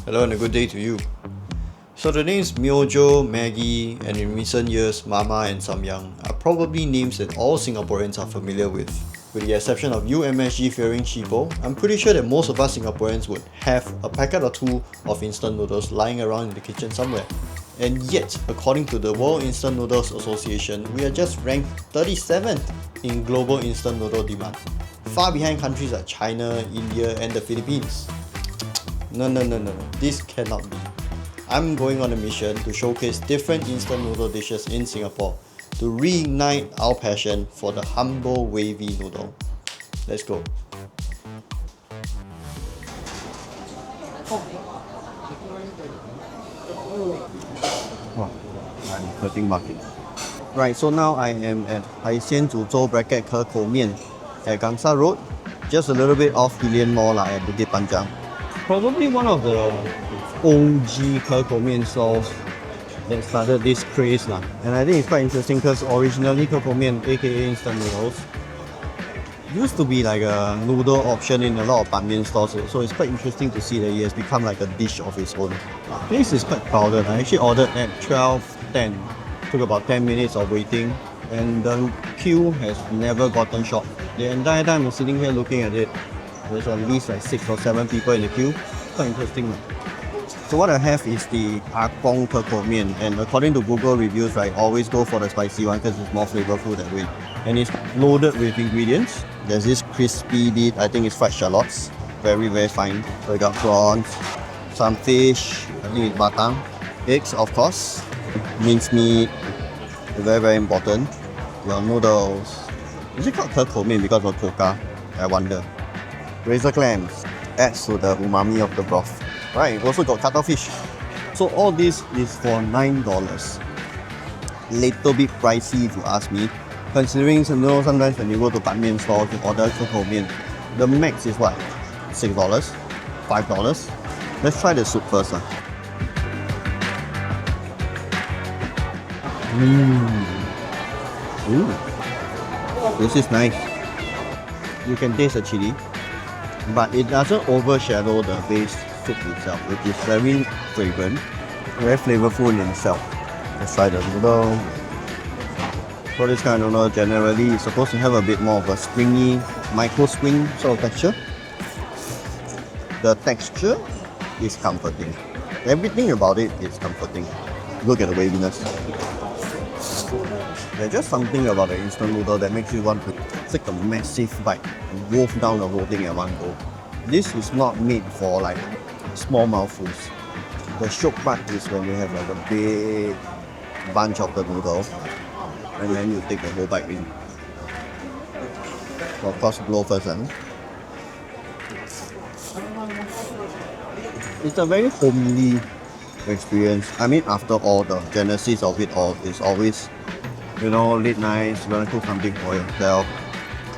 Hello and a good day to you. So the names Myojo, Maggi, and in recent years Mama and Samyang are probably names that all Singaporeans are familiar with. With the exception of you MSG fearing cheapo, I'm pretty sure that most of us Singaporeans would have a packet or two of instant noodles lying around in the kitchen somewhere. And yet, according to the World Instant Noodles Association, we are just ranked 37th in global instant noodle demand, far behind countries like China, India, and the Philippines. No, this cannot be. I'm going on a mission to showcase different instant noodle dishes in Singapore to reignite our passion for the humble wavy noodle. Let's go. Wow, I'm hurting market. Right, so now I am at 海鲜煮粥 Kou Mian at Gangsa Rd, just a little bit off Hillian Mall at Bukit Panjang. Probably one of the OG Kou Mian stalls that started this craze lah. And I think it's quite interesting because originally Kou Mian, aka instant noodles, used to be like a noodle option in a lot of ban mian stores, so it's quite interesting to see that it has become like a dish of its own. This is quite crowded. I actually ordered at 12:10. Took about 10 minutes of waiting, and the queue has never gotten short. The entire time I'm sitting here looking at it, there's at least like 6 or 7 people in the queue. Quite interesting. So what I have is the Kou Mian, and according to Google reviews, right, always go for the spicy one because it's more flavorful that way. And it's loaded with ingredients. There's this crispy bit, I think it's fried shallots, very fine. So we got prawns, some fish, I think it's batang, eggs of course, minced meat, very important. Your noodles. Is it called Kou Mian because of coca? I wonder. Razor clams adds to the umami of the broth. Right, also got cuttlefish. So all this is for $9. Little bit pricey if you ask me. Considering sometimes when you go to ban mian stores you order Kou Mian, the max is what? $6? $5? Let's try the soup first. Ooh. This is nice. You can taste the chili, but it doesn't overshadow the base soup itself, which is very fragrant, very flavorful in itself. Let's try the noodle. For this kind of noodle, generally it's supposed to have a bit more of a springy, micro-spring sort of texture. The texture is comforting. Everything about it is comforting. Look at the waviness. There's just something about the instant noodle that makes you want to take a massive bite and wolf down the whole thing at one go. This is not made for like small mouthfuls. The shock part is when you have like a big bunch of the noodle and then you take the whole bite in. So of course blow first. It's a very homely experience. I mean, after all, the genesis of it all is always, you know, late nights, you want to cook something for yourself.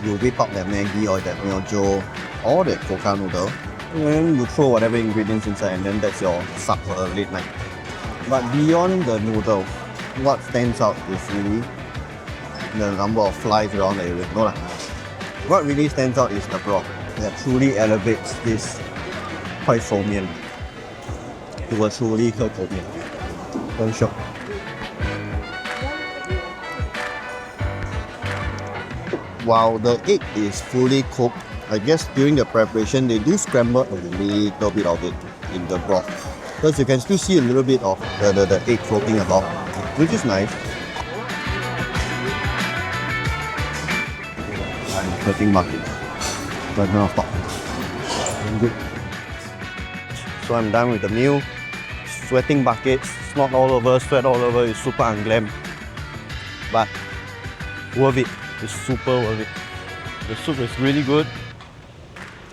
You whip up that Maggi or that Myojo or that coca noodle, and then you throw whatever ingredients inside, and then that's your sup for a late night. But beyond the noodle, what stands out is really the number of flies around the area. No lah. What really stands out is the broth that truly elevates this Kou Mian to a truly Kou Mian. Don't shock. While the egg is fully cooked, I guess during the preparation they do scramble a little bit of it in the broth, because you can still see a little bit of the egg floating about, which is nice. I'm hurting market, but no stop. Good. So I'm done with the meal. Sweating buckets, snot all over, sweat all over, it's super unglam. But worth it. It's super worth it. The soup is really good.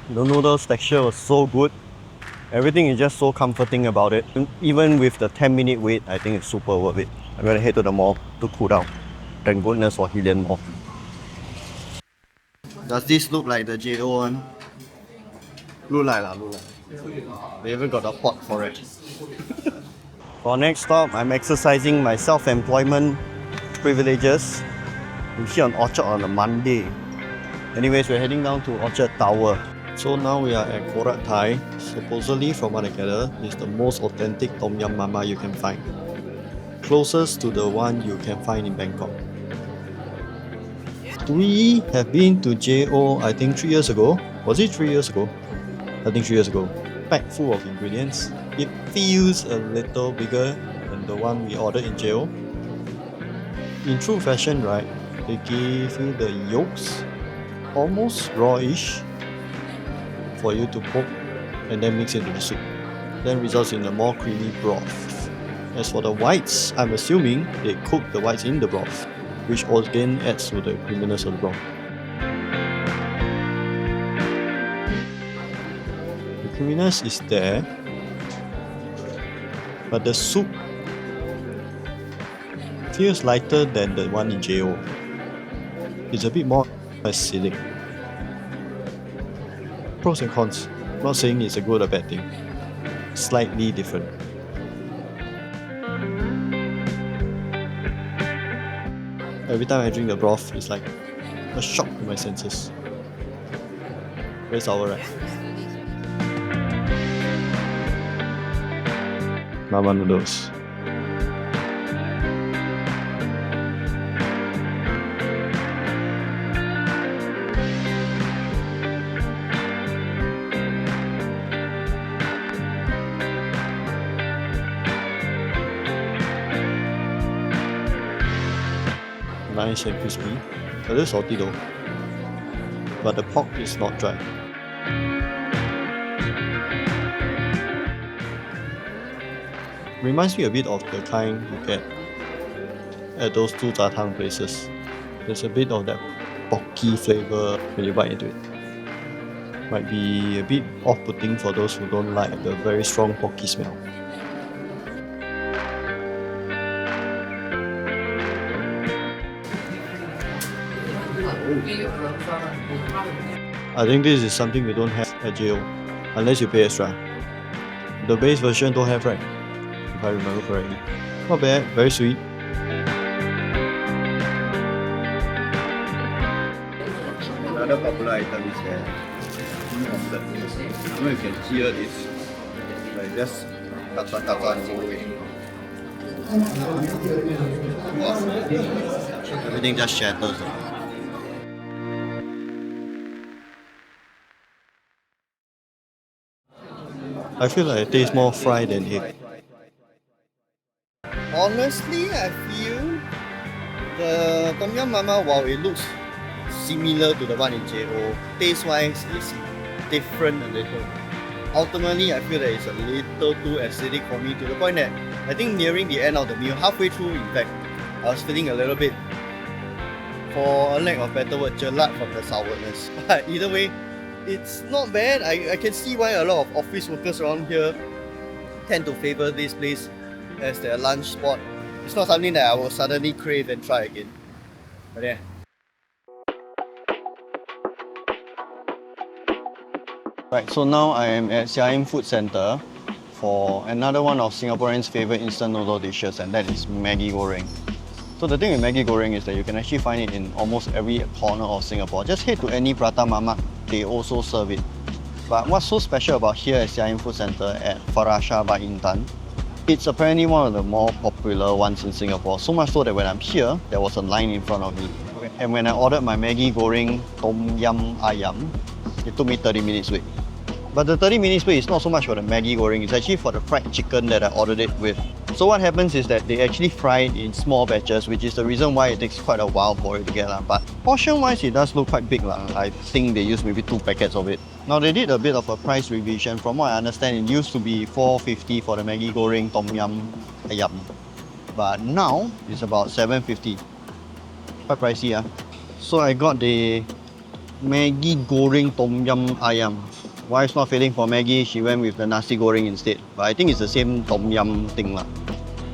The noodles texture was so good. Everything is just so comforting about it. Even with the 10-minute wait, I think it's super worth it. I'm gonna head to the mall to cool down. Thank goodness for Hillian Mall. Does this look like the Jeh O one? Look like. They even got a pot for it. For next stop, I'm exercising my self-employment privileges. I'm here on Orchard on a Monday. Anyways, we're heading down to Orchard Tower. So now we are at Korat Thai. Supposedly, from what I gather, is the most authentic Tom Yum Mama you can find. Closest to the one you can find in Bangkok. We have been to Jeh O, I think 3 years ago. Was it 3 years ago? I think 3 years ago. Packed full of ingredients. It feels a little bigger than the one we ordered in Jeh O. In true fashion, right, they give you the yolks, almost rawish, for you to poke and then mix into the soup. Then results in a more creamy broth. As for the whites, I'm assuming they cook the whites in the broth, which again adds to the creaminess of the broth. The creaminess is there, but the soup feels lighter than the one in Jeh O. It's a bit more acidic. Pros and cons. I'm not saying it's a good or bad thing. Slightly different. Every time I drink the broth, it's like a shock to my senses. Very sour, right? Mama noodles. Nice and crispy. A little salty though. But the pork is not dry. Reminds me a bit of the kind you get at those two Tang places. There's a bit of that porky flavor when you bite into it. Might be a bit off-putting for those who don't like the very strong porky smell. I think this is something we don't have at Jeh O, unless you pay extra. The base version don't have, right? If I remember correctly. Not bad, very sweet. Another popular item is here. I don't know if you can hear this. Like just kata all the way. Wow. Everything just shatters. I feel like it tastes more fried than egg. Honestly, I feel the Tom Yum Mama, while it looks similar to the one in Jeh O, taste-wise is different a little. Ultimately, I feel that it's a little too acidic for me, to the point that I think nearing the end of the meal, halfway through in fact, I was feeling a little bit, for a lack of better word, jelat from the sourness. But either way, it's not bad. I can see why a lot of office workers around here tend to favor this place as their lunch spot. It's not something that I will suddenly crave and try again. But yeah. Right, so now I am at Siam Food Centre for another one of Singaporeans' favourite instant noodle dishes, and that is Maggi Goreng. So the thing with Maggi Goreng is that you can actually find it in almost every corner of Singapore. Just head to any prata mamak, they also serve it. But what's so special about here at Siam Food Centre at Farasha by Intan, it's apparently one of the more popular ones in Singapore. So much so that when I'm here, there was a line in front of me. And when I ordered my Maggi Goreng tomyum ayam, it took me 30 minutes wait. But the 30 minutes wait is not so much for the Maggi Goreng, it's actually for the fried chicken that I ordered it with. So what happens is that they actually fry it in small batches, which is the reason why it takes quite a while for it to get. But portion-wise, it does look quite big. I think they used maybe 2 packets of it. Now they did a bit of a price revision. From what I understand, it used to be $4.50 for the Maggi Goreng Tom Yum ayam. But now, it's about $7.50. Quite pricey, So I got the Maggi Goreng Tom Yum ayam. Wife's not feeling for Maggi, she went with the nasi goreng instead. But I think it's the same tom yum thing,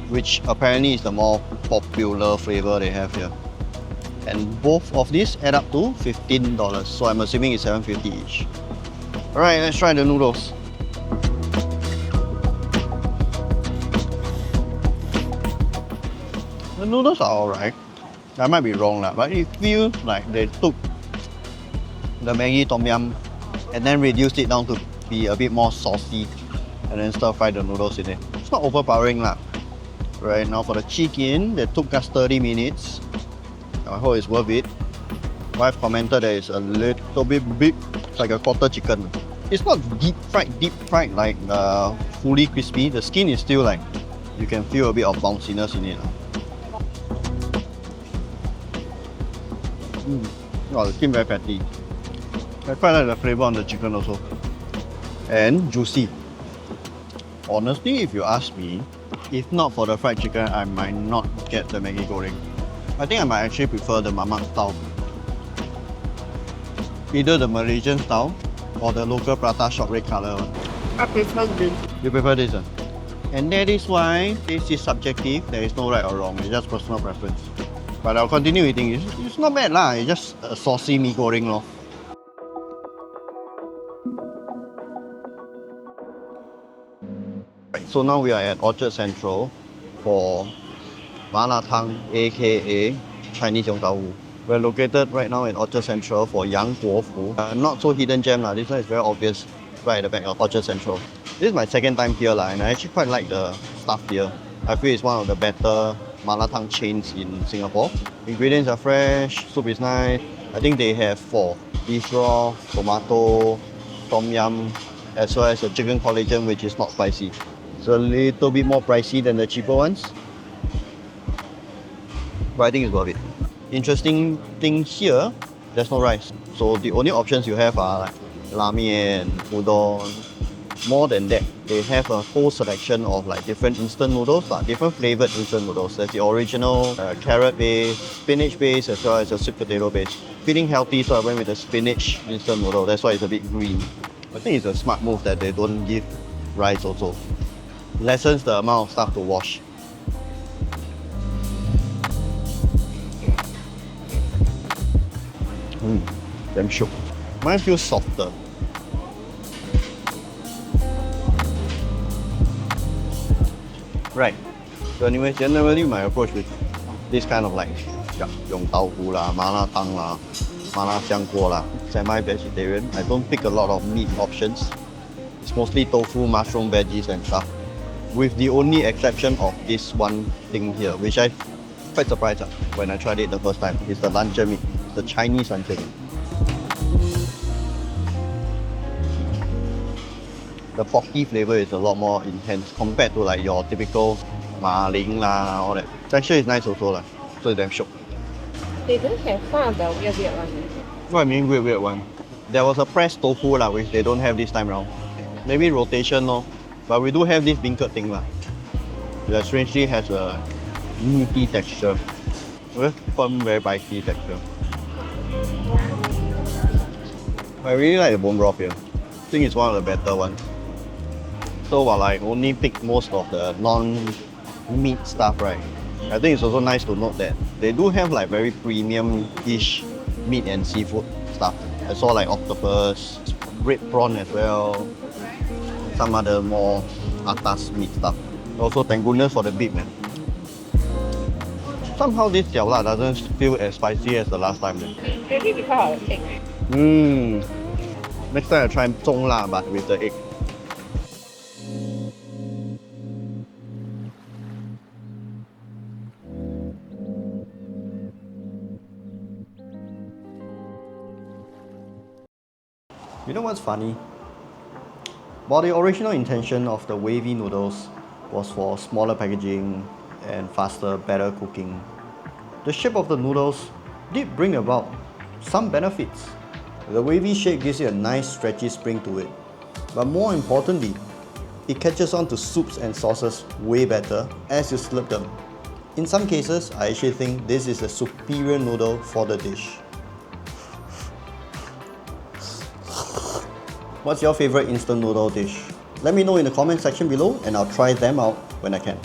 which apparently is the more popular flavour they have here. And both of these add up to $15, so I'm assuming it's $7.50 each. Alright, let's try the noodles. The noodles are alright. I might be wrong, but it feels like they took the Maggi Tom Yum and then reduced it down to be a bit more saucy, and then stir fry the noodles in it. It's not overpowering lah. Right, now for the chicken, that took us 30 minutes. I hope it's worth it. Wife commented that it's a little bit big. It's like a quarter chicken. It's not deep fried like fully crispy. The skin is still like, you can feel a bit of bounciness in it. Oh, the skin very fatty. I quite like the flavour on the chicken also. And juicy. Honestly, if you ask me, if not for the fried chicken, I might not get the Maggi Goreng. I think I might actually prefer the mamak style. Either the Malaysian style or the local prata shop red colour one. I prefer this. You prefer this one? And that is why this is subjective. There is no right or wrong. It's just personal preference. But I'll continue eating. It's not bad lah. It's just a saucy mee goreng lor. Right, so now we are at Orchard Central for Malatang, aka Chinese Yong Tau Wu. We're located right now in Orchard Central for Yang Guo Fu. Not so hidden gem lah. This one is very obvious right at the back of Orchard Central. This is my second time here lah, and I actually quite like the stuff here. I feel it's one of the better Malatang chains in Singapore. Ingredients are fresh, soup is nice. I think they have 4. Beef broth, tomato, tomyum, as well as a chicken collagen which is not spicy. It's a little bit more pricey than the cheaper ones, but I think it's worth it. Interesting thing here, there's no rice. So the only options you have are like ramen, udon. More than that, they have a whole selection of like different instant noodles, different flavoured instant noodles. There's the original carrot base, spinach base, as well as a sweet potato base. Feeling healthy, so I went with the spinach instant noodle. That's why it's a bit green. I think it's a smart move that they don't give rice also. Lessens the amount of stuff to wash. Damn shook. Mine feels softer. Right. So anyway, generally my approach with this kind of like Yong Tau Fu lah, Malatang lah, Mala Xiang Guo lah, semi-vegetarian. I don't pick a lot of meat options. It's mostly tofu, mushroom, veggies and stuff. With the only exception of this one thing here, which I quite surprised when I tried it the first time. It's the luncheon meat, the Chinese luncheon meat. The porky flavour is a lot more intense compared to like your typical ma ling lah, all that. Texture is nice also lah, so it's damn shook. They don't have some of the weird one. What I mean weird one? There was a pressed tofu lah, which they don't have this time around. Maybe rotation lor, but we do have this beancurd thing lah. That strangely has a meaty texture. Very firm, very spicy texture. I really like the bone broth here. I think it's one of the better ones. So while I only pick most of the non-meat stuff, right, I think it's also nice to note that they do have like very premium-ish meat and seafood stuff. I saw like octopus, red prawn as well, some other more atas meat stuff. Also thank goodness for the beef, man. Somehow this jiao la doesn't feel as spicy as the last time. Maybe because of the egg. Next time I try zhong la but with the egg. You know what's funny? While the original intention of the wavy noodles was for smaller packaging and faster, better cooking, the shape of the noodles did bring about some benefits. The wavy shape gives it a nice stretchy spring to it. But more importantly, it catches on to soups and sauces way better as you slurp them. In some cases, I actually think this is a superior noodle for the dish. What's your favorite instant noodle dish? Let me know in the comment section below and I'll try them out when I can.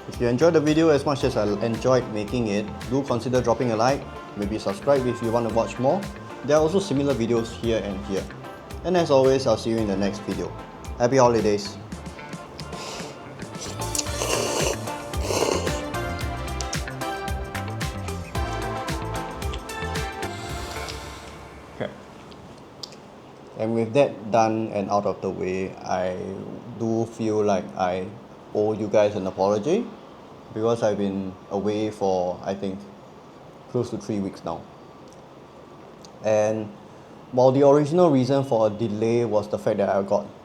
If you enjoyed the video as much as I enjoyed making it, do consider dropping a like, maybe subscribe if you want to watch more. There are also similar videos here and here. And as always, I'll see you in the next video. Happy holidays! Okay. And with that done and out of the way, I do feel like I owe you guys an apology because I've been away for, I think, close to 3 weeks now. And while the original reason for a delay was the fact that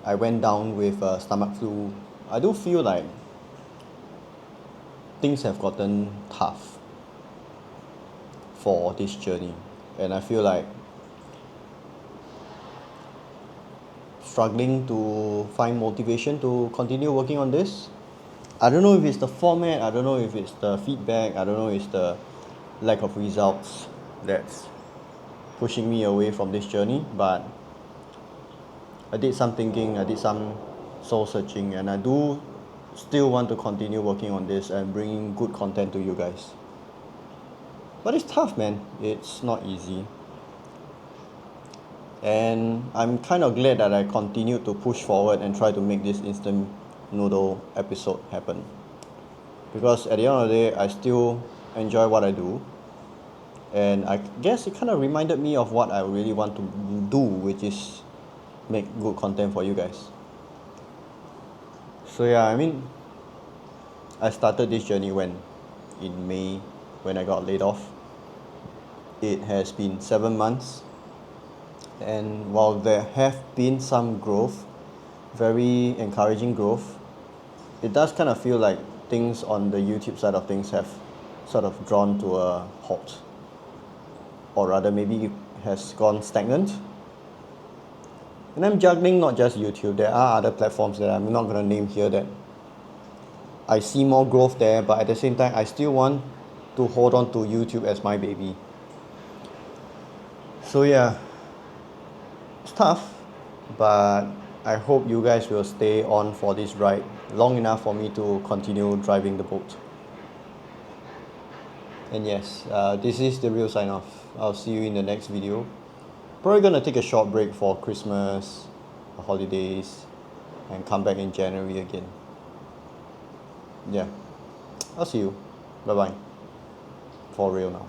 I went down with stomach flu, I do feel like things have gotten tough for this journey, and I feel like struggling to find motivation to continue working on this. I don't know if it's the format, I don't know if it's the feedback, I don't know if it's the lack of results that's pushing me away from this journey, but I did some thinking, I did some soul searching, and I do still want to continue working on this and bringing good content to you guys. But it's tough, man. It's not easy. And I'm kind of glad that I continued to push forward and try to make this instant noodle episode happen. Because at the end of the day, I still enjoy what I do. And I guess it kind of reminded me of what I really want to do, which is make good content for you guys. So yeah, I mean, I started this journey in May, when I got laid off. It has been 7 months, and while there have been some growth, very encouraging growth, it does kind of feel like things on the YouTube side of things have sort of drawn to a halt, or rather maybe it has gone stagnant. And I'm juggling not just YouTube, there are other platforms that I'm not going to name here that I see more growth there, but at the same time I still want to hold on to YouTube as my baby. So yeah, it's tough, but I hope you guys will stay on for this ride long enough for me to continue driving the boat. And yes, this is the real sign off. I'll see you in the next video. Probably gonna take a short break for Christmas, the holidays, and come back in January again. Yeah, I'll see you. Bye bye. For real now.